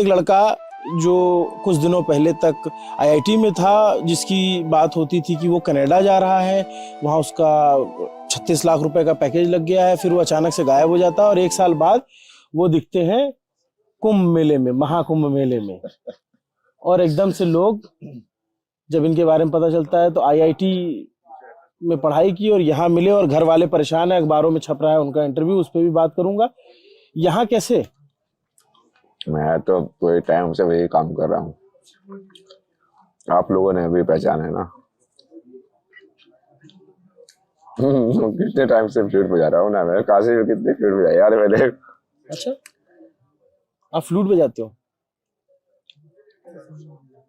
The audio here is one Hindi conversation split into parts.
एक लड़का जो कुछ दिनों पहले तक आईआईटी में था, जिसकी बात होती थी कि वो कनाडा जा रहा है, वहाँ उसका 36 लाख रुपए का पैकेज लग गया है, फिर वो अचानक से गायब हो जाता है और 1 साल बाद वो दिखते हैं कुंभ मेले में, महाकुंभ मेले में। और एकदम से लोग, जब इनके बारे में पता चलता है तो आईआईटी में पढ़ाई की और यहाँ मिले और घर वाले परेशान है, अखबारों में छप रहा है उनका इंटरव्यू, उस पर भी बात करूंगा। यहाँ कैसे? मैं तो पूरे टाइम से वही काम कर रहा हूँ, आप लोगों ने भी पहचाना है ना। कितने टाइम से फ्लूट बजा रहा हूँ ना मैं, काशी में कितने फ्लूट बजाए यार मैंने। अच्छा, आप फ्लूट बजाते हो?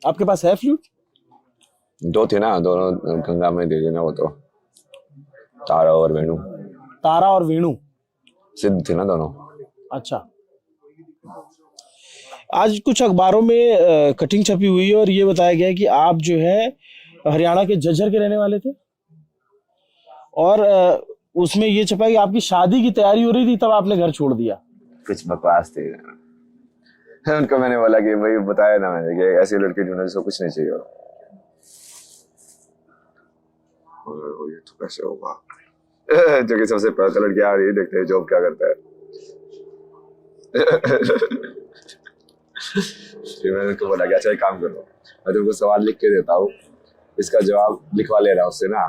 आपके पास है फ्लूट? दो थे ना, दोनों गंगा में दे देना, वो तो तारा और वेणु। तारा और वेणु सिद्ध थे ना दोनों। अच्छा, आज कुछ अखबारों में कटिंग छपी हुई है और ये बताया गया है कि आप जो है हरियाणा के झज्जर के रहने वाले थे और उसमें ये छपा है कि आपकी शादी की तैयारी हो रही थी, तब आपने घर छोड़ दिया। कुछ बकवास थे। उनको मैंने बोला कि भाई, बताया ना मैंने कि ऐसी लड़की ढूंढो जिसको कुछ नहीं चाहिए। ये तो कैसे होगा? जो कि सबसे पहले लड़की आ रही है, देखते हैं जॉब क्या करता है। फिर मैंने उनको बोला कि अच्छा एक काम करो, मैं तुमको सवाल लिख के देता हूँ, इसका जवाब लिखवा ले रहा हूँ उससे ना,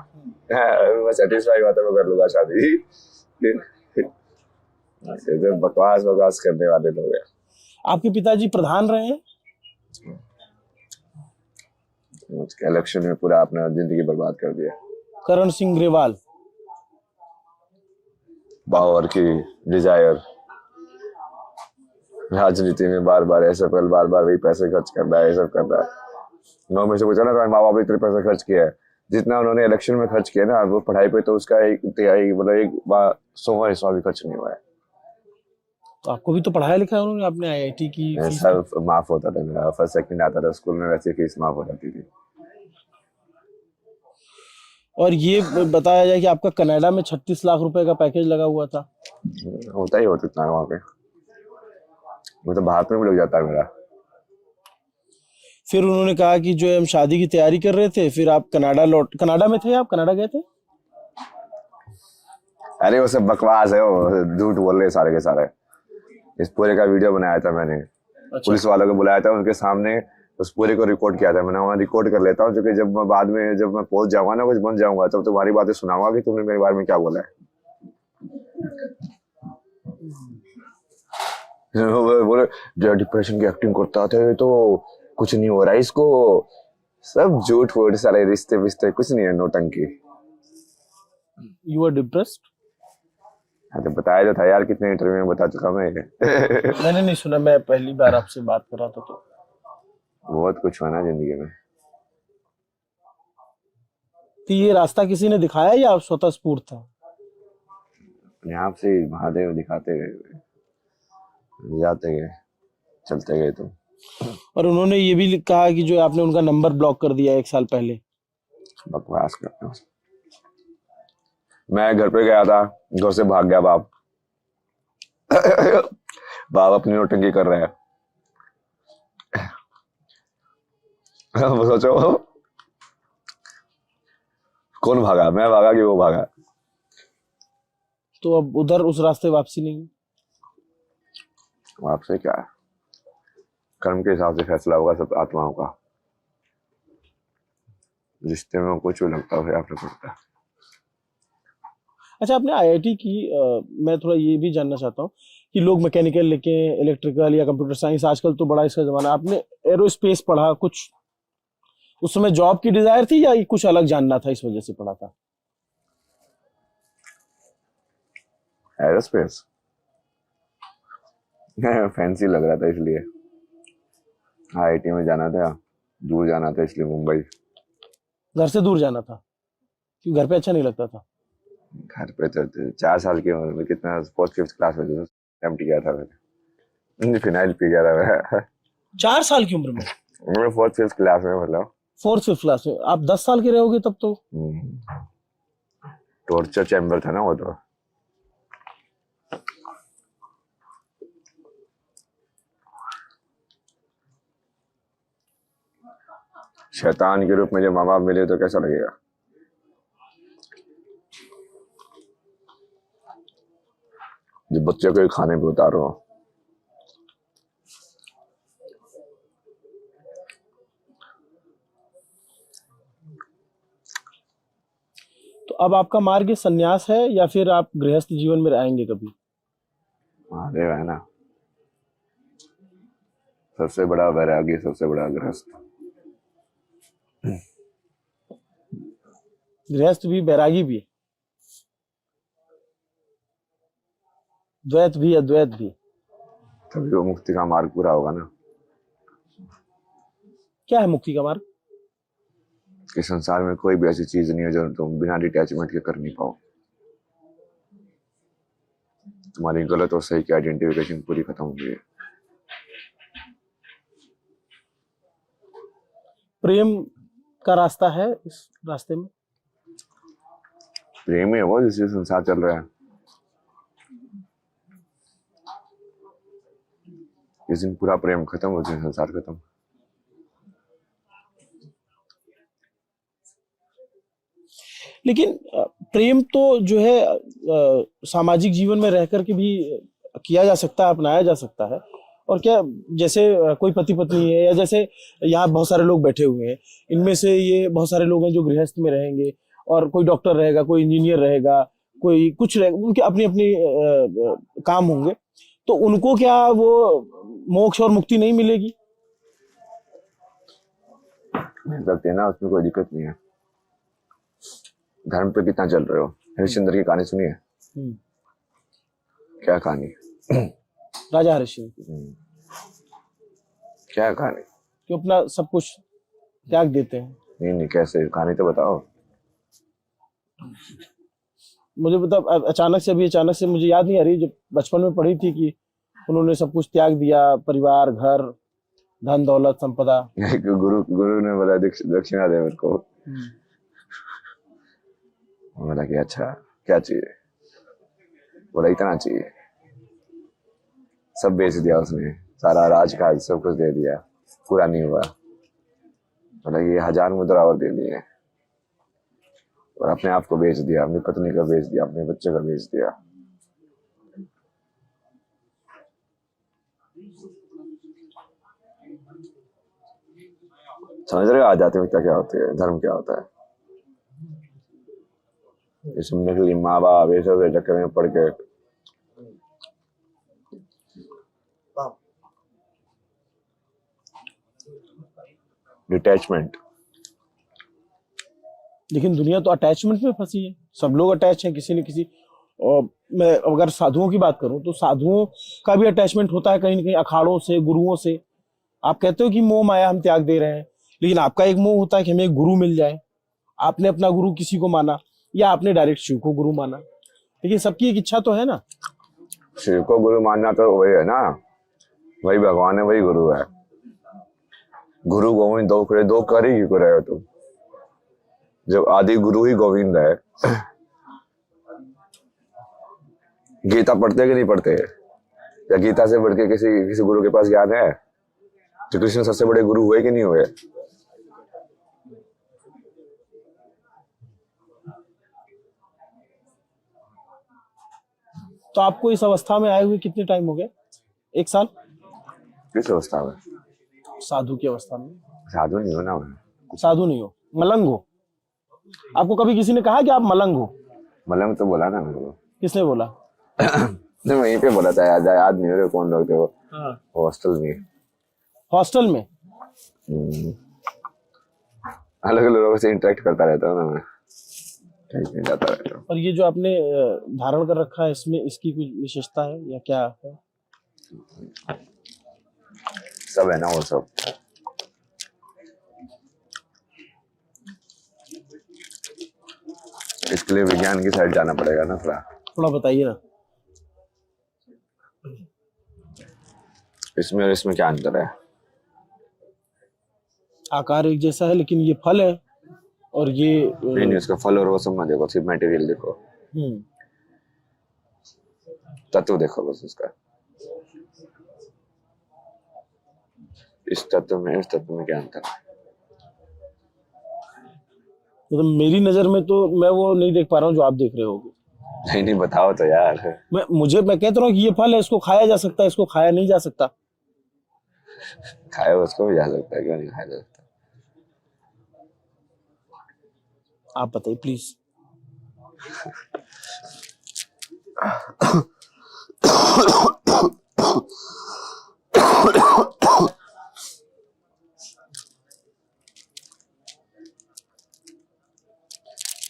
मैं सेटिस्फाई हुआ तो मैं कर लूंगा शादी। तो बकवास करने वाले लोग हैं। आपके पिताजी प्रधान रहे हैं? इलेक्शन में पूरा अपना जिंदगी बर्बाद कर दिया। करण सिंह ग्रेवाल। पावर की डिजायर, राजनीति में बार बार वही पैसे खर्च कर रहा है, ये सब कर रहा है। मैं मुझसे पूछा ना, तो माँ बाप ने इतने पैसे खर्च किया है, जितना उन्होंने इलेक्शन में खर्च किया ना, वो पढ़ाई पे तो उसका एक तिहाई, मतलब एक 100वां हिस्सा भी खर्च नहीं हुआ है। तो आपको भी तो पढ़ाया लिखा है उन्होंने, आपने आईआईटी की फीस सब माफ होता था मेरा, फर्स्ट सेकंड आता था स्कूल में, वैसे फीस माफ हो जाती थी। और ये बताया जाए कि आपका कनाडा में 36 लाख रुपए का पैकेज लगा हुआ था। होता ही होता इतना वहां पे, वो तो भारत में भी लग जाता है मेरा। फिर उन्होंने कहा कि जो हम शादी की तैयारी कर रहे थे, फिर आप कनाडा में थे, आप कनाडा गए थे? अरे वो सब बकवास है, वो झूठ बोल रहे सारे के सारे। इस पूरे का वीडियो बनाया था मैंने। अच्छा। पुलिस वालों को बुलाया था, उनके सामने उस पूरे को रिकॉर्ड किया था मैंने। वहाँ रिकॉर्ड कर लेता हूँ, जो कि जब मैं बाद में, जब मैं पहुंच जाऊंगा ना, कुछ बन जाऊंगा, तब तुम्हारी बातें सुनाऊंगा कि तुमने मेरे बारे में क्या बोला है। बोले जो डिप्रेशन की एक्टिंग करता था, तो कुछ नहीं हो रहा है इसको, सब झूठ फूट सारे, रिश्ते विश्ते कुछ नहीं है, नौटंकी। You are depressed? तो बताया तो था यार, कितने इंटरव्यू में बता चुका मैं। मैंने नहीं सुना, मैं पहली बार आपसे बात कर रहा था। तो बहुत कुछ हुआ ना जिंदगी में। तो ये रास्ता किसी ने दिखाया या आप स्वतः स्फूर्त था? अपने आप से महादेव दिखाते गए, जाते गए, चलते गए तुम। और उन्होंने ये भी कहा कि जो आपने उनका नंबर ब्लॉक कर दिया 1 साल पहले। बकवास करते हो। मैं घर पे गया था, घर से भाग गया बाप। बाप अपनी नौटंकी कर रहे हैं। वो सोचो, कौन भागा, मैं भागा कि वो भागा? तो अब उधर उस रास्ते वापसी नहीं? आपसे क्या है, कर्म के हिसाब से फैसला होगा सब आत्माओं का। रिश्ते में कुछ भी लगता है आपने पड़ता है। अच्छा, आपने आईआईटी की मैं थोड़ा ये भी जानना चाहता हूँ कि लोग मैकेनिकल लेके, इलेक्ट्रिकल या कंप्यूटर साइंस, आजकल तो बड़ा इसका जमाना, आपने एरोस्पेस पढ़ा, कुछ उस समय जॉब की डिजायर थी या कुछ अलग जानना था इस वजह से पढ़ा था? एरोस्पेस फैंसी लग रहा था, इसलिए आईआईटी में जाना था, दूर जाना था, इसलिए मुंबई। घर से दूर जाना था क्योंकि घर पे अच्छा नहीं लगता था? घर पे तो 4 साल की उम्र में, कितना, 4th-5th क्लास में एम्प्टी किया था मैंने, फिनाइल पी गया था मैं। 4 साल की उम्र में? मैं 4th-5th क्लास में, मतलब 4th-5th क्लास में। आप 10 साल के रहोगे तब तो। टॉर्चर चैम्बर था ना वो तो। शैतान के रूप में जब माँ बाप मिले तो कैसा लगेगा। जब बच्चे को खाने पे उतारो, तो अब आपका मार्ग संन्यास है या फिर आप गृहस्थ जीवन में रहेंगे कभी? महादेव है ना, सबसे बड़ा वैरागी, सबसे बड़ा गृहस्थ। गृहस्थ भी बैरागी भी, द्वैत भी अद्वैत भी। तभी वो मुक्ति का मार्ग पूरा होगा ना। क्या है मुक्ति का मार्ग? कि संसार में कोई भी ऐसी चीज नहीं है जो तुम बिना डिटैचमेंट के कर नहीं पाओ। तुम्हारी गलत और सही की आइडेंटिफिकेशन पूरी खत्म हो गई है। प्रेम का रास्ता है इस रास्ते में? प्रेम ही है वो जिससे संसार चल रहा है। जिस दिन पूरा प्रेम खत्म हो, उस दिन संसार खत्म। लेकिन प्रेम तो जो है सामाजिक जीवन में रह करके भी किया जा सकता है, अपनाया जा सकता है। और क्या, जैसे कोई पति पत्नी है, या जैसे यहाँ बहुत सारे लोग बैठे हुए हैं, इनमें से ये बहुत सारे लोग हैं जो गृहस्थ में रहेंगे, और कोई डॉक्टर रहेगा, कोई इंजीनियर रहेगा, कोई कुछ रहेगा, उनके अपनी अपनी काम होंगे। तो उनको क्या वो मोक्ष और मुक्ति नहीं मिलेगी? मिल सकती है ना, उसमें कोई दिक्कत नहीं है। धर्म पे कितना चल रहे हो? हरिश्चंद्र की कहानी सुनी है? क्या कहानी? राजा हरिश्चंद्र। क्या कहानी? कि अपना सब कुछ त्याग देते हैं। नहीं, कैसे? कहानी तो बताओ। मुझे मतलब अचानक से मुझे याद नहीं आ रही। जब बचपन में पढ़ी थी कि उन्होंने सब कुछ त्याग दिया, परिवार, घर, धन दौलत, संपदा। गुरु ने बोला दक्षिणा दे मेरे को। बोला कि अच्छा क्या चाहिए? बोला इतना चाहिए। सब बेच दिया उसने, सारा राजकाज सब कुछ दे दिया, पूरा नहीं हुआ। बोला ये 1000 मुद्रा और दे दिए, और अपने आप को बेच दिया, अपनी पत्नी का बेच दिया, अपने बच्चे का बेच दिया। समझ रहे हो आध्यात्मिकता क्या होती है, धर्म क्या होता है? ये सुनने के लिए माँ बाप ये सब चक्कर में पड़ के डिटैचमेंट। लेकिन दुनिया तो अटैचमेंट में फंसी है, सब लोग अटैच हैं किसी न किसी। और मैं अगर साधुओं की बात करूं तो साधुओं का भी अटैचमेंट होता है कहीं ना कहीं, अखाड़ों से, गुरुओं से। आप कहते हो कि मोह माया हम त्याग दे रहे हैं, लेकिन आपका एक मोह होता है कि हमें एक गुरु मिल जाए। आपने अपना गुरु किसी को माना, या आपने डायरेक्ट शिव को गुरु माना, लेकिन सबकी एक इच्छा तो है ना। शिव को गुरु मानना तो वही है ना, वही भगवान है, वही गुरु है। गुरु गोविंद दो खड़े, दो कर ही क्यों रहे हो तुम? जब आदि गुरु ही गोविंद है। गीता पढ़ते कि नहीं पढ़ते? या गीता से बढ़ के किसी गुरु के पास ज्ञान है? तो कृष्ण सबसे बड़े गुरु हुए कि नहीं हुए? तो आपको इस अवस्था में आए हुए कितने टाइम हो गए? 1 साल? किस अवस्था में? साधु की अवस्था में। साधु नहीं हो ना मैं। साधु नहीं हो, मलंग हो। आपको कभी किसी ने कहा कि आप मलंग हो? मलंग तो बोला ना मेरे को। किसने बोला? नहीं, वहीं पे बोला था, याद नहीं हो रहा कौन लोग थे वो। हॉस्टल में। हॉस्टल में? अलग अलग लोगों से इंटरेक्ट करता रहता हूँ ना मैं, कहीं नहीं जाता रहता हूँ। और ये जो आपने धारण कर रखा है, इसमें इसकी कुछ विशेषता है या क्या है? सब है ना वो सब। इसके लिए विज्ञान की साइड जाना पड़ेगा ना थोड़ा बताइए ना। इसमें और इसमें क्या अंतर है? आकार एक जैसा है, लेकिन ये फल है और ये नहीं, इसका फल और वो सब मत देखो, सिर्फ मटेरियल देखो, तत्व देखो बस उसका। इस तत्व में, इस तत्व में क्या अंतर है? मतलब मेरी नजर में तो मैं वो नहीं देख पा रहा हूँ जो आप देख रहे होगे। नहीं नहीं, बताओ तो यार। मैं कहता रहा हूँ कि ये फल है, इसको खाया जा सकता है, इसको खाया नहीं जा सकता। खाया उसको भी जा सकता है, क्यों नहीं खाया जा सकता? आप बताइए प्लीज।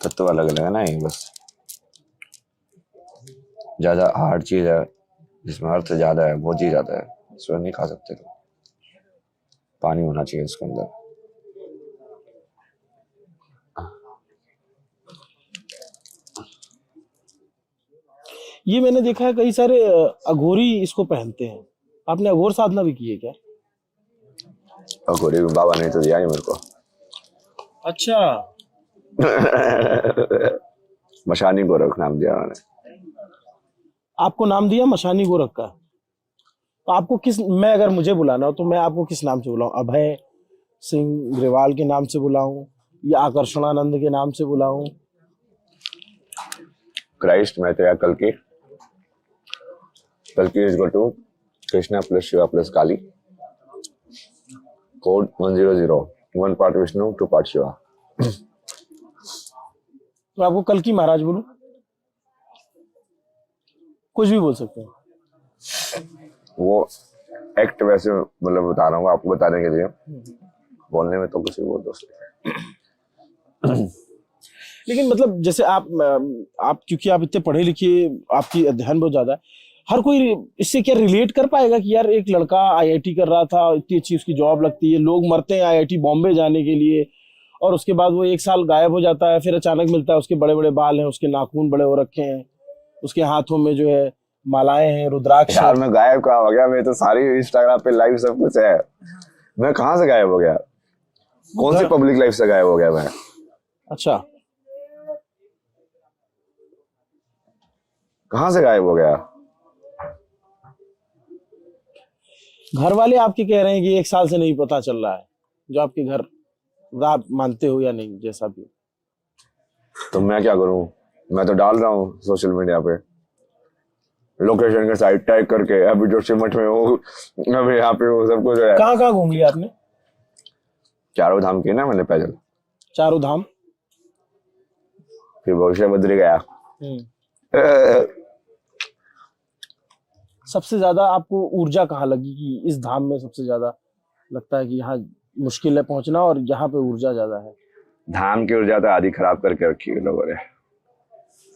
तत्व अलग अलग है ना, ये बस ज्यादा हार्ड चीज है जिसमें अर्थ ज्यादा है, वो चीज ज्यादा है, इसको नहीं खा सकते। तो पानी होना चाहिए इसके अंदर। ये मैंने देखा है कई सारे अघोरी इसको पहनते हैं। आपने अघोर साधना भी की है क्या? और घोड़ी बाबा ने तो दिया ही मेरे को। अच्छा। मशानी गोरख नाम दिया उन्होंने। आपको नाम दिया मशानी गोरख का? तो आपको किस, मैं अगर मुझे बुलाना हो तो मैं आपको किस नाम से बुलाऊं? अभय सिंह ग्रेवाल के नाम से बुलाऊं या आकर्षणानंद के नाम से बुलाऊं? क्राइस्ट मैत्रेय कल्कि, कल्कि is equal to Krishna plus Shiva plus Kali, code 100, 1 part Vishnu 2 part Shiva. तो आपको कल की महाराज बोलूं? कुछ भी बोल सकते हैं। वो एक्ट वैसे मतलब बता रहा हूँ आपको बताने के लिए, बोलने में तो कुछ भी बोल दो। लेकिन मतलब जैसे आप क्योंकि आप इतने पढ़े लिखे, आपकी अध्ययन बहुत ज्यादा है, हर कोई इससे क्या रिलेट कर पाएगा कि यार एक लड़का आईआईटी कर रहा था, इतनी अच्छी उसकी जॉब लगती है, लोग मरते हैं आईआईटी बॉम्बे जाने के लिए, और उसके बाद वो 1 साल गायब हो जाता है, फिर अचानक मिलता है उसके बड़े बड़े बाल हैं, उसके नाखून बड़े हो रखे हैं, उसके हाथों में जो है मालाएं हैं, रुद्राक्ष यार मैं गायब कहाँ हो गया? मैं तो सारी इंस्टाग्राम पे लाइव सब कुछ है। मैं कहाँ से गायब हो गया? कौन सी पब्लिक लाइफ से गायब हो गया मैं? अच्छा, कहाँ से गायब हो गया? घर वाले आपके कह रहे हैं कि 1 साल से नहीं पता चल रहा है, जो आपके घर, आप मानते हो या नहीं, जैसा भी। तो मैं क्या करूं? मैं तो डाल रहा हूँ सोशल मीडिया पे, लोकेशन के साइड टैग करके, अभी जोशीमठ में हूँ, अभी यहाँ पे हूँ, सब कुछ है। कहाँ कहाँ घूम लिया आपने? चारों धाम की ना मैंने पैदल, चारों धाम। फिर भविष्य बद्री गया। सबसे ज्यादा आपको ऊर्जा कहाँ लगी कि इस धाम में सबसे ज्यादा लगता है कि यहाँ मुश्किल है पहुंचना और यहाँ पे ऊर्जा ज्यादा है? धाम की ऊर्जा तो आधी खराब करके रखी है लोगों ने।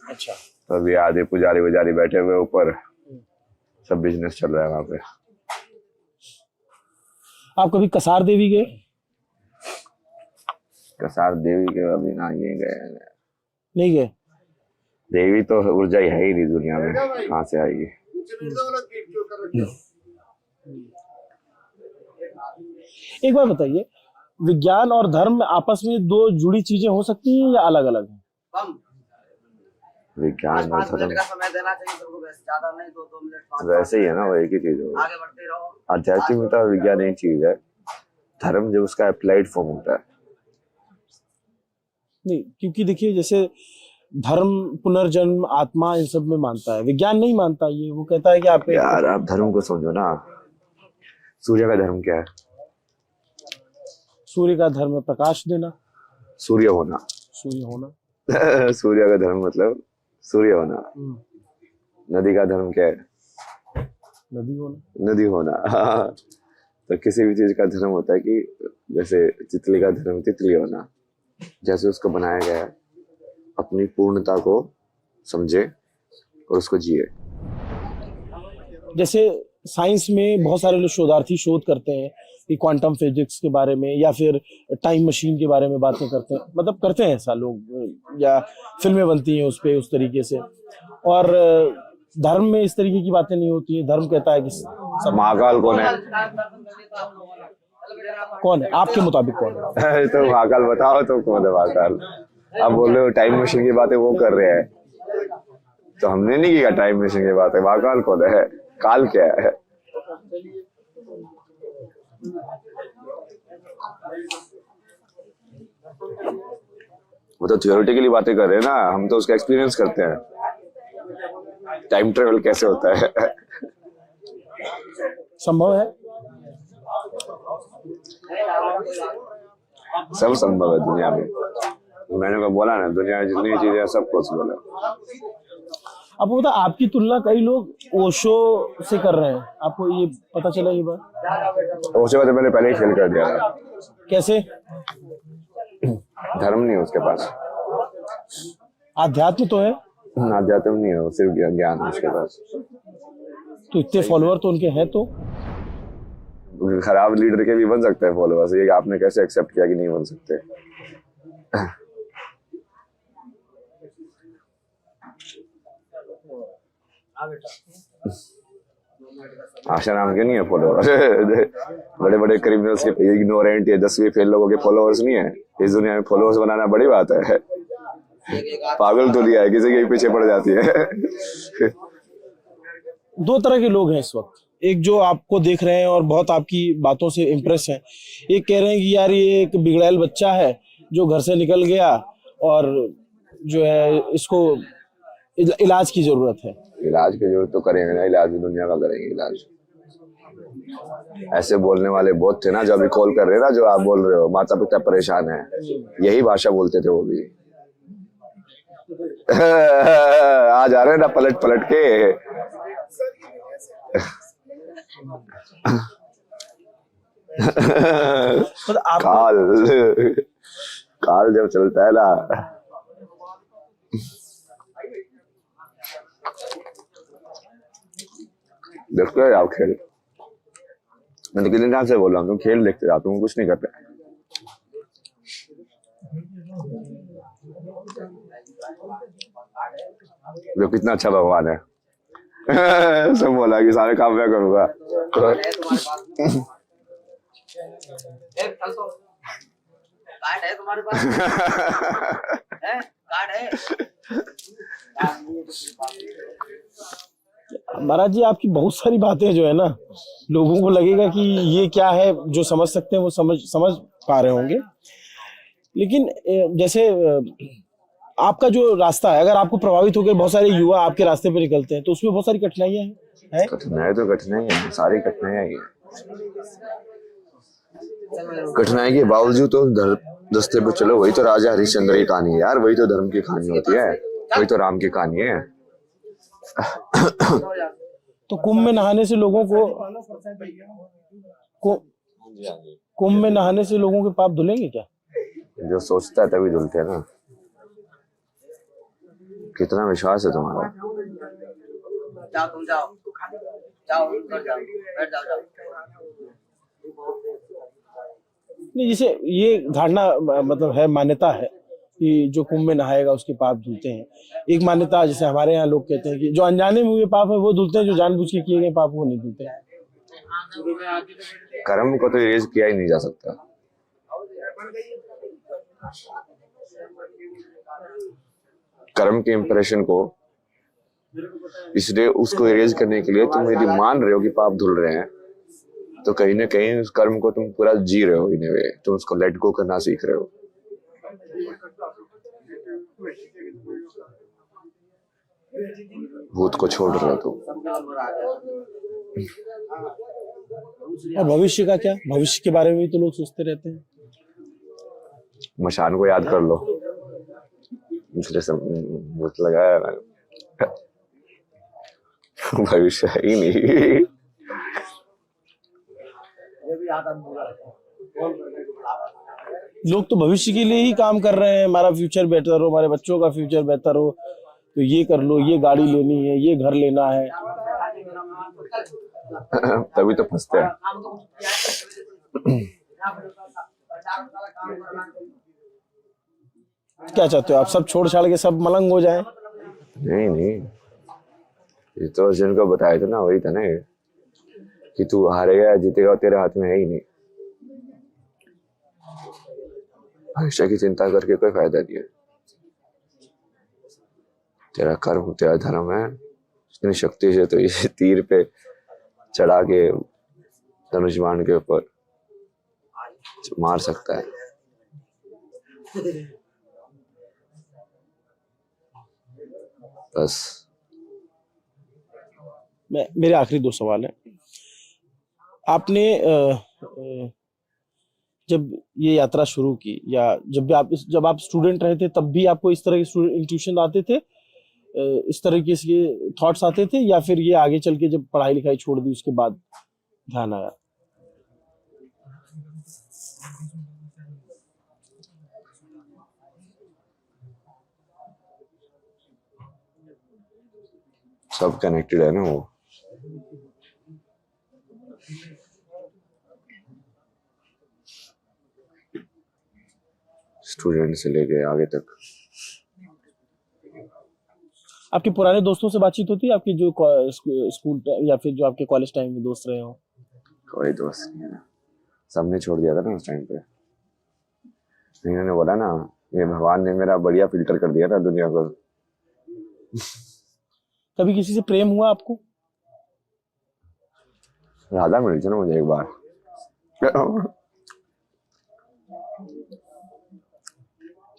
अच्छा। तो अभी आधे पुजारी वुजारी बैठे हुए ऊपर, सब बिजनेस चल रहा है वहां पे। आप कभी कसार देवी गए? कसार देवी के अभी ना ये गए। नहीं गए? देवी तो ऊर्जा ही है ही नहीं दुनिया में, कहाँ से आएगी? एक बार बताइए, विज्ञान और धर्म आपस में दो जुड़ी चीजें हो सकती हैं या अलग अलग हैं? विज्ञान और धर्म समय देना चाहिए सबको, बस ज्यादा नहीं, 2 मिनट वैसे ही है ना, वो एक ही चीज है। आगे बढ़ते रहो। आध्यात्मिकता और विज्ञान एक चीज है, धर्म जब उसका अप्लाइड फॉर्म होता है। नहीं, क्योंकि देखिए जैसे धर्म पुनर्जन्म आत्मा इन सब में मानता है, विज्ञान नहीं मानता ये, वो कहता है कि आप यार आप धर्म को समझो ना। सूर्य का धर्म क्या है? सूर्य का धर्म है प्रकाश देना, सूर्य होना। सूर्य होना। सूर्य का धर्म मतलब सूर्य होना। नदी का धर्म क्या है? नदी होना। नदी होना। तो किसी भी चीज का धर्म होता है कि जैसे तितली का धर्म तितली होना, जैसे उसको बनाया गया है, अपनी पूर्णता को समझे और उसको जिए। जैसे साइंस में बहुत सारे लोग शोधार्थी शोध करते हैं कि क्वांटम फिजिक्स के बारे में या फिर टाइम मशीन के बारे में बातें करते हैं, मतलब करते हैं ऐसा लोग, या फिल्में बनती हैं उस पे उस तरीके से, और धर्म में इस तरीके की बातें नहीं होती है। धर्म कहता है कि सब। महाकाल कौन है? कौन है आपके मुताबिक, कौन है? तो महाकाल बताओ तो कौन है महाकाल? आप बोल रहे हो टाइम मशीन की बातें वो कर रहे हैं, तो हमने नहीं किया टाइम मशीन की बातें। महाकाल कौन है? काल क्या है? वो तो थियोरेटिकली बातें कर रहे हैं ना, हम तो उसका एक्सपीरियंस करते हैं, टाइम ट्रेवल कैसे होता है। संभव है? सब संभव है दुनिया में। मैंने को बोला ना, दुनिया में जितनी चीजें हैं सब पॉसिबल है। अब बता, आपकी तुलना कई लोग ओशो से कर रहे हैं, आपको ये पता चला ये बात? उसके बाद मैंने पहले ही फेल कर दिया था। कैसे? धर्म नहीं है उसके पास, आध्यात्म तो है, आध्यात्म नहीं है, सिर्फ ज्ञान है उसके पास। तो इतने फॉलोअर तो उनके हैं, तो खराब लीडर के भी बन सकते हैं फॉलोअर्स, ये आपने कैसे एक्सेप्ट किया कि नहीं बन सकते? आशा नाम के नहीं है फॉलोअर। बड़े बड़े क्रिमिनल्स के, इग्नोरेंट या 10वीं फेल लोगों के फॉलोअर्स नहीं है। इस दुनिया में फॉलोअर्स बनाना बड़ी बात है। पागल तो लिया है, किसी के पीछे पड़ जाती है। दो तरह के लोग हैं इस वक्त, एक जो आपको देख रहे हैं और बहुत आपकी बातों से इम्प्रेस हैं, एक कह रहे हैं कि यार ये एक बिगड़ैल बच्चा है जो घर से निकल गया और जो है इसको इलाज की जरूरत है। इलाज की जरूरत तो करेंगे ना, इलाज दुनिया का करेंगे इलाज। ऐसे बोलने वाले बहुत थे ना जो अभी कॉल कर रहे हैं ना, जो आप बोल रहे हो माता पिता परेशान है, यही भाषा बोलते थे वो भी। आ जा रहे हैं ना पलट पलट के। काल जब चलता है ना, देखते हैं आप खेल। मैं तो कितने टाइम से बोल रहा हूँ, तुम खेल देखते जाओ, तुम कुछ नहीं करते। जो कितना अच्छा भगवान है। सब बोला कि सारे काम मैं करूंगा। कार्ड है तुम्हारे पास? है? कार्ड है? महाराज जी, आपकी बहुत सारी बातें जो है ना, लोगों को लगेगा कि ये क्या है, जो समझ सकते हैं वो समझ पा रहे होंगे। लेकिन जैसे आपका जो रास्ता है, अगर आपको प्रभावित होकर बहुत सारे युवा आपके रास्ते पे निकलते हैं तो उसमें बहुत सारी कठिनाइयां हैं। कठिनाई तो कठिनाई है, सारी कठिनाइयां है। कठिनाई के बावजूद तो दस्ते पे चलो, वही तो राजा हरिश्चंद्र की कहानी है यार, वही तो धर्म की कहानी होती है, वही तो राम की कहानी है। तो कुंभ में नहाने से लोगों को कुंभ में नहाने से लोगों के पाप धुलेंगे क्या? जो सोचता है तभी धुलते हैं ना। कितना विश्वास है तुम्हारा? जाओ तुम जाओ, जाओ बैठ जाओ। नहीं, जैसे ये धारणा मतलब है, मान्यता है कि जो कुंभ में नहाएगा उसके पाप धुलते हैं। एक मान्यता जैसे हमारे यहाँ लोग कहते हैं कि जो अनजाने में हुए पाप है वो धुलते हैं, जो जानबूझ के किए गए पाप वो नहीं धुलते। कर्म को तो इरेज किया ही नहीं जा सकता। कर्म के इंप्रेशन को, इसलिए उसको इरेज करने के लिए तुम यदि मान रहे हो कि पाप धुल रहे हैं, तो कहीं ना कहीं उस कर्म को तुम पूरा जी रहे हो, इन वे तुम उसको लेट गो करना सीख रहे हो। भूत को छोड़ रहे हो तुम। और भविष्य का क्या? भविष्य के बारे में भी तो लोग सोचते रहते हैं। मशान को याद कर लो, मुझे लगाया भविष्य है ही नहीं। लोग तो भविष्य के लिए ही काम कर रहे हैं, हमारा फ्यूचर बेहतर हो, हमारे बच्चों का फ्यूचर बेहतर हो, तो ये कर लो, ये गाड़ी लेनी है, ये घर लेना है। तभी तो फंसते हैं। क्या चाहते हो आप? सब छोड़ छाड़ के सब मलंग हो जाएं? नहीं, ये तो जिनको बताया था ना, वही था ना कि तू हारेगा या जीतेगा तेरे हाथ में है ही नहीं। भविष्य की चिंता करके कोई फायदा नहीं है। तेरा कर्म, तेरा धर्म है, इतनी शक्ति से तो ये तीर पे चढ़ा के धनुष बाण के ऊपर मार सकता है। बस। मेरे आखिरी 2 सवाल हैं। आपने जब ये यात्रा शुरू की, या जब आप स्टूडेंट रहे थे, तब भी आपको इस तरह के इंट्यूशन आते थे, इस तरह के थॉट्स आते थे, या फिर ये आगे चल के जब पढ़ाई लिखाई छोड़ दी उसके बाद ध्यान आया? सब कनेक्टेड है ना वो। स्टूडेंट से लेके आगे तक। आपके पुराने दोस्तों से बातचीत होती है, आपकी जो स्कूल या फिर जो आपके कॉलेज टाइम में दोस्त रहे हो? कोई दोस्त नहीं है, सबने छोड़ दिया था ना उस टाइम पे। इन्होंने बोला ना, ये भगवान ने मेरा बढ़िया फिल्टर कर दिया था दुनिया को। कभी किसी से प्रेम हुआ आपको? राधा मिली थी ना मुझे एक बार।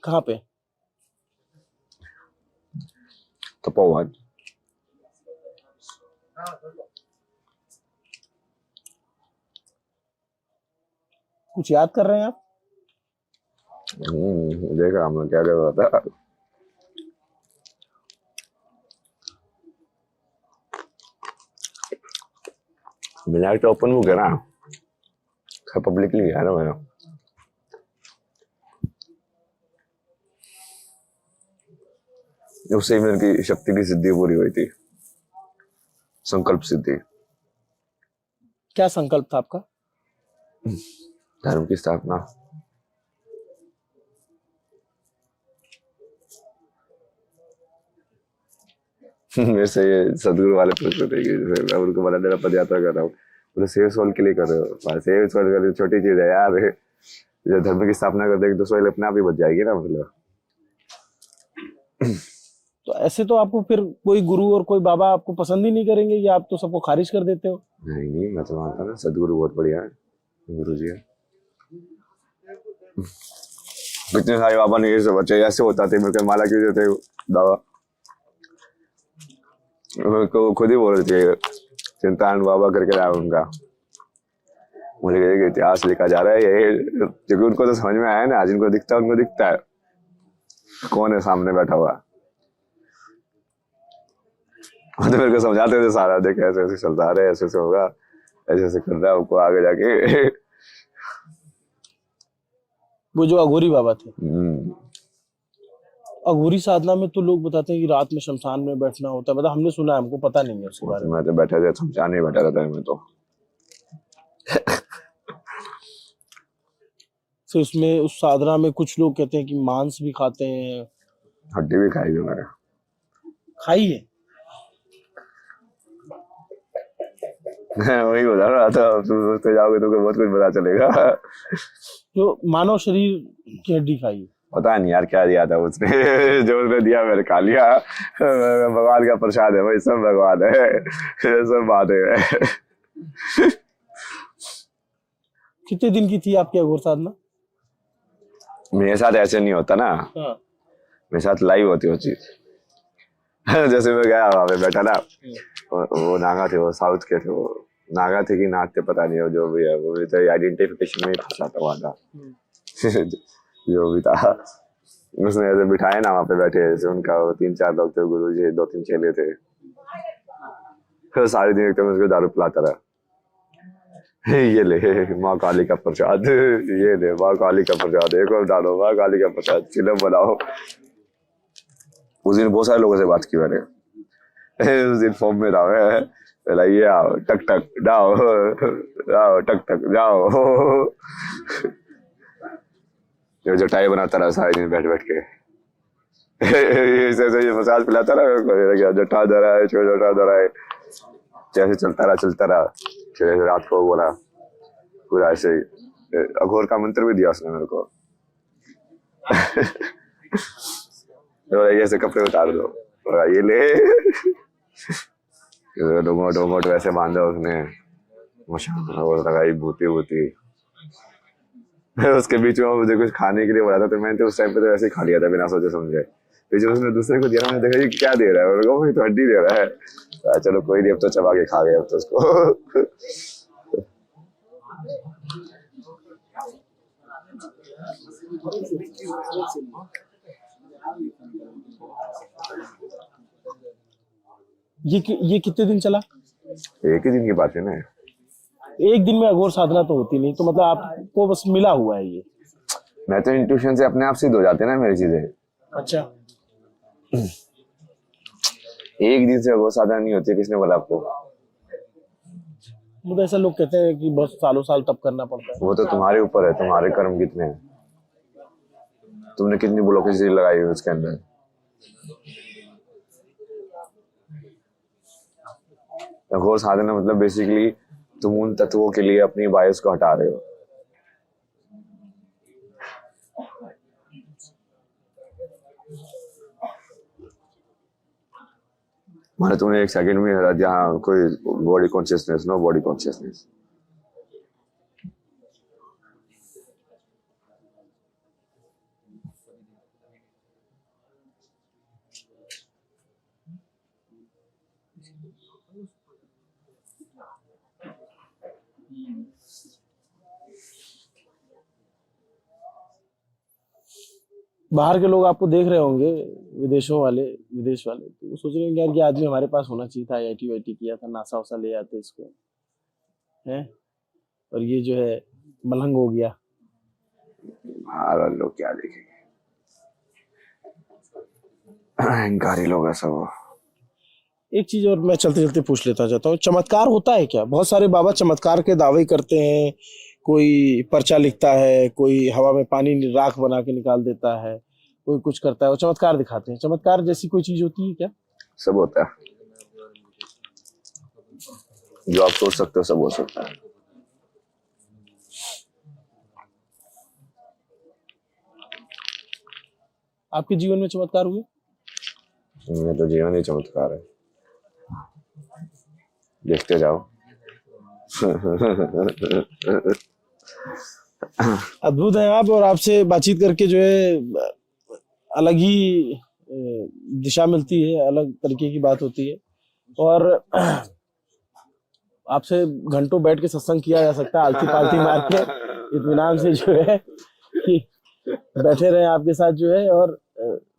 कहाँ पे? तपोवन। कुछ याद कर रहे हैं आप? देखा हम लोग क्या कर रहा था। मेरा तो ओपन बुक है ना, पब्लिकली गया ना मैंने। उससे मेरी शक्ति की सिद्धि पूरी हुई थी, संकल्प सिद्धि। क्या संकल्प था आपका? धर्म की स्थापना। मेरे से ये सदगुरु वाले पूछ रहे थे कि मैं उनको बोला मेरा पद यात्रा कर रहा हूँ, बोले सेव सोल के लिए कर रहे हो। सेव सोल कर छोटी चीज है यार, जब धर्म की स्थापना कर देगी तो सोल अपने आप ही बच जाएगी ना। मतलब तो ऐसे तो आपको फिर कोई गुरु और कोई बाबा आपको पसंद ही नहीं करेंगे, या आप तो सबको खारिज कर देते हो? नहीं, मैं तो मानता ना सदगुरु बहुत बढ़िया है, गुरु जी है। कितने सारे बाबा ने ये सब बच्चे ऐसे होता थे, मेरे को माला क्यों देते दावा, मेरे को खुद ही बोल रहे थे चिंतान बाबा करके रहा उनका। मुझे ये इतिहास लिखा जा रहा है ये, क्योंकि उनको तो समझ में आया ना, जिनको दिखता है उनको दिखता है कौन है सामने बैठा हुआ। तो मेरे को समझाते थे सारा, देख ऐसे ऐसे चलता रहे, ऐसे ऐसे होगा, ऐसे ऐसे कर रहा है उनको आगे जाके। वो जो अघोरी बाबा थे, अघोरी साधना में तो लोग बताते हैं कि रात में शमशान में बैठना होता है, मतलब हमने सुना है, हमको पता नहीं है उसके बारे में। मैं तो बैठा था शमशान में बैठा रहता है मैं तो। तो उसमें उस साधना में कुछ लोग कहते हैं कि मांस भी खाते हैं। हड्डी भी खाई है मैंने। खाई है? वही बता रहा था, तो जाओगे तो बहुत कुछ पता चलेगा। जो मानव शरीर की हड्डी खाई है? पता नहीं यार क्या दिया था उसने। जो उसने दिया मैंने खा लिया। भगवान का प्रसाद है भाई, सब भगवान है, सब बात है। कितने दिन की थी आपकी अघोर साधना? मेरे साथ ऐसे नहीं होता ना, मेरे साथ लाइव होती वो चीज। जैसे मैं गया वहां पे बैठा ना, वो नागा थे, वो साउथ के थे, वो नागा थे कि नाग थे पता नहीं, जो भी है वो भी तो आइडेंटिफिकेशन में ही फंसा था वहां था। जो भी था उसने ऐसे बिठाए ना वहां पे बैठे, जैसे उनका 3-4 लोग थे, गुरु जी 2-3 चेले थे। फिर सारे दिन एकदम उसको दारू पिलाता रहा, ये ले माँ काली का प्रसाद, ये ले माँ काली का प्रसाद, एक और डालो माँ काली का प्रसाद, फिल्म बनाओ। उस दिन बहुत सारे लोगों से बात की मैंने, उस दिन फॉर्म में रहा, ये आओ टक टक जाओ, आओ टक टक जाओ। जो जटाई बनाता रहा सारे दिन बैठ बैठ के, ऐसे मसाज पिलाता रहा, जटा धरा है, जटा धरा है, जैसे चलता रहा। फिर रात को बोला पूरा ऐसे अघोर का मंत्र भी दिया उसने मेरे को। ऐसे कपड़े उतार दो, ये ले डोमोट वैसे बांधा उसने, लगाई भूती। उसके बीच में मुझे कुछ खाने के लिए बोला था, तो मैंने तो उस टाइम पे तो वैसे ही खा लिया था बिना सोचे समझे। फिर जब उसने दूसरे को दिया, मैंने देखा ये क्या दे रहा है, मैंने कहा वो तो हड्डी दे रहा है। चलो कोई नहीं, अब तो चबा के खा गए अब तो उसको। ये कितने दिन चला? एक ही दिन की बात है ना। एक दिन में अघोर साधना तो होती नहीं, तो मतलब आपको बस मिला हुआ है ये? मैं तो इंट्यूशन से अपने आप सिद्ध हो जाते हैं ना मेरी चीजें। अच्छा। एक दिन से अघोर साधना नहीं होती, किसने बोला आपको? मुझे ऐसा लोग कहते हैं कि बहुत सालों साल तप करना पड़ता है। वो तो तुम्हारे ऊपर है, तुम्हारे कर्म कितने हैं, तुमने कितनी ब्लॉकेज लगाई है उसके अंदर। अघोर साधना मतलब बेसिकली तुम उन तत्वों के लिए अपनी बायस को हटा रहे हो। माने तुमने एक सेकंड में हटा दिया, हाँ कोई body consciousness, no body consciousness. बाहर के लोग आपको देख रहे होंगे, विदेश वाले, तो वो सोच रहे होंगे यार ये आदमी हमारे पास होना चाहिए था, आईआईटी वाईटी किया था, नासा वासा ले आते इसको, हैं? और ये जो है मलंग हो गया। बाहर लोग क्या देखेंगे, अहंकारी लोग ऐसा वो। एक चीज और मैं चलते चलते पूछ लेता जाता हूँ, चमत्कार होता है क्या? बहुत सारे बाबा चमत्कार के दावे करते हैं, कोई पर्चा लिखता है, कोई हवा में पानी राख बना के निकाल देता है, कोई कुछ करता है, वो चमत्कार दिखाते हैं। चमत्कार जैसी कोई चीज होती है क्या? सब होता है, जो आप सोच सकते हो सब हो सकता है। आपके जीवन में चमत्कार हुए? मैं तो जीवन ही चमत्कार है, देखते जाओ। अद्भुत है आप, और आपसे बातचीत करके जो है अलग ही दिशा मिलती है, अलग तरीके की बात होती है, और आपसे घंटों बैठ के सत्संग किया जा सकता है, आलती पालती मार के इत्मीनान से जो है कि बैठे रहे आपके साथ जो है, और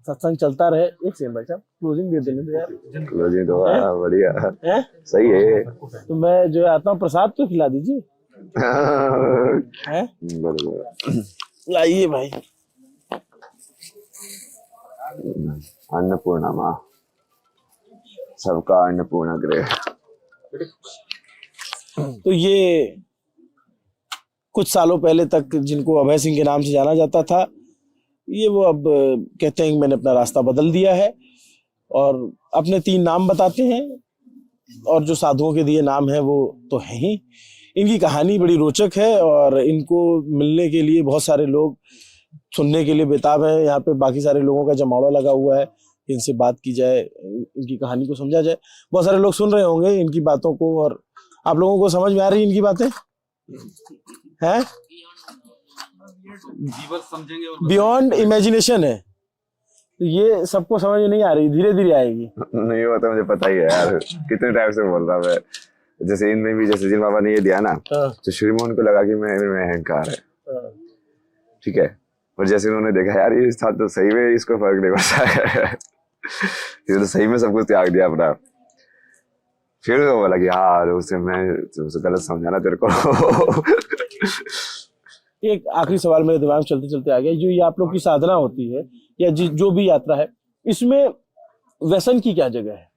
सत्संग चलता रहे। एक सेकंड भाई साहब, क्लोजिंग दे देने तो यार। क्लोजिंग तो बढ़िया है, सही है। तो मैं जो है आता हूँ, प्रसाद तो खिला दीजिए। लाइए भाई। अन्नपूर्णा माँ, सबका अन्नपूर्णा गृह। तो ये कुछ सालों पहले तक जिनको अभय सिंह के नाम से जाना जाता था, ये वो अब कहते हैं कि मैंने अपना रास्ता बदल दिया है, और अपने 3 नाम बताते हैं, और जो साधुओं के दिए नाम है वो तो है ही। इनकी कहानी बड़ी रोचक है, और इनको मिलने के लिए बहुत सारे लोग सुनने के लिए बेताब है। यहाँ पे बाकी सारे लोगों का जमावड़ा लगा हुआ है, इनसे बात की जाए, इनकी कहानी को समझा जाए। बहुत सारे लोग सुन रहे होंगे इनकी बातों को, और आप लोगों को समझ में आ रही है इनकी बातें हैं? बियॉन्ड इमेजिनेशन है, तो ये सबको समझ में नहीं आ रही, धीरे धीरे आएगी। नहीं होता, मुझे पता ही है यार, कितने टाइम से बोल रहा मैं। जैसे इनमें भी, जैसे जिन बाबा ने ये दिया ना, तो शुरू में उनको लगा कि मैं अहंकार है, ठीक है, और जैसे उन्होंने देखा यार ये था तो सही में इसको फर्क नहीं पड़ता है, ये तो सही में सब कुछ त्याग दिया अपना। फिर वो बोला कि हाँ उसे मैं गलत समझा ना तेरे को। एक आखिरी सवाल मेरे दिमाग में चलते चलते आ गया, जो ये आप लोग की साधना होती है या जो भी यात्रा है, इसमें व्यसन की क्या जगह है?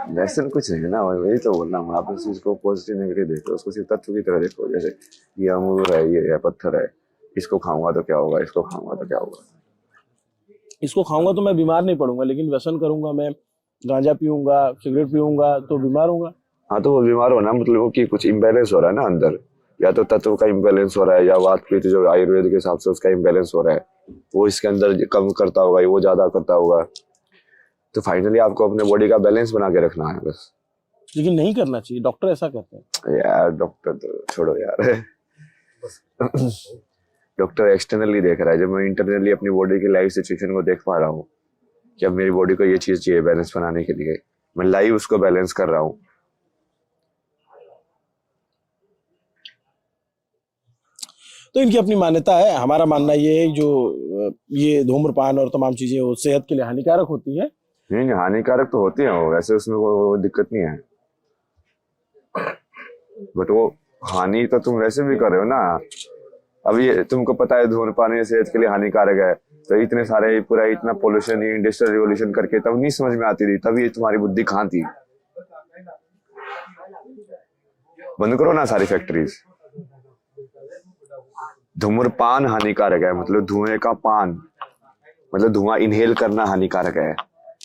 व्यसन कुछ नहीं है ना, वही तो बोल रहा हूँ। आप इस चीज को पॉजिटिव नेगेटिव देखो, उसको सिर्फ तत्व की तरह देखो। जैसे ये अमरूद है, ये पत्थर है, इसको खाऊंगा तो क्या होगा, इसको खाऊंगा तो क्या होगा। इसको खाऊंगा तो मैं बीमार नहीं पड़ूंगा, लेकिन व्यसन करूंगा, मैं गांजा पीऊंगा, सिगरेट पीऊंगा तो बीमार होगा। हाँ तो वो बीमार होना मतलब कि कुछ इम्बैलेंस हो रहा है ना अंदर, या तो तत्व का इम्बैलेंस हो रहा है, या वात पित्त जो आयुर्वेद के हिसाब से उसका इम्बैलेंस हो रहा है, वो इसके अंदर कम करता होगा, वो ज्यादा करता होगा। तो फाइनली आपको अपने बॉडी का बैलेंस बना के रखना है बस। लेकिन नहीं करना चाहिए, डॉक्टर ऐसा कहते हैं। यार डॉक्टर तो छोड़ो यार। डॉक्टर एक्सटर्नली देख रहा है, जब मैं इंटरनली अपनी बॉडी की लाइफ सिचुएशन को देख पा रहा हूँ, कि अब मेरी बॉडी को ये चीज चाहिए बैलेंस बनाने के लिए, मैं लाइव उसको बैलेंस कर रहा हूँ। तो इनकी अपनी मान्यता है। हमारा मानना ये है जो ये धूम्रपान और तमाम चीजें वो सेहत के लिए हानिकारक होती है। नहीं हानिकारक तो होती है वो, वैसे उसमें वो दिक्कत नहीं है, बट वो हानि तो तुम वैसे भी कर रहे हो ना। अब ये तुमको पता है धूम्रपान ये सेहत के लिए हानिकारक है, तो इतने सारे पूरा इतना पोल्यूशन, इंडस्ट्रियल रिवोल्यूशन करके तब नहीं समझ में आती थी, तब ये तुम्हारी बुद्धि कहाँ थी। बंद करो ना सारी फैक्ट्रीज। धूम्रपान हानिकारक है मतलब धुएं का पान, मतलब धुआं इनहेल करना हानिकारक है।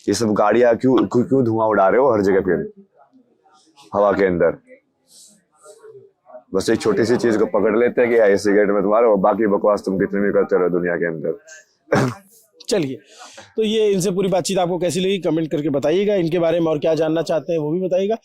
ये सब गाड़ियां क्यों धुआं उड़ा रहे हो हर जगह पे हवा के अंदर। बस एक छोटी सी चीज को पकड़ लेते हैं कि ये सिगरेट में तुम्हारा, बाकी बकवास तुम कितने भी करते रहो दुनिया के अंदर। चलिए, तो ये इनसे पूरी बातचीत आपको कैसी लगी कमेंट करके बताइएगा। इनके बारे में और क्या जानना चाहते हैं वो भी बताइएगा।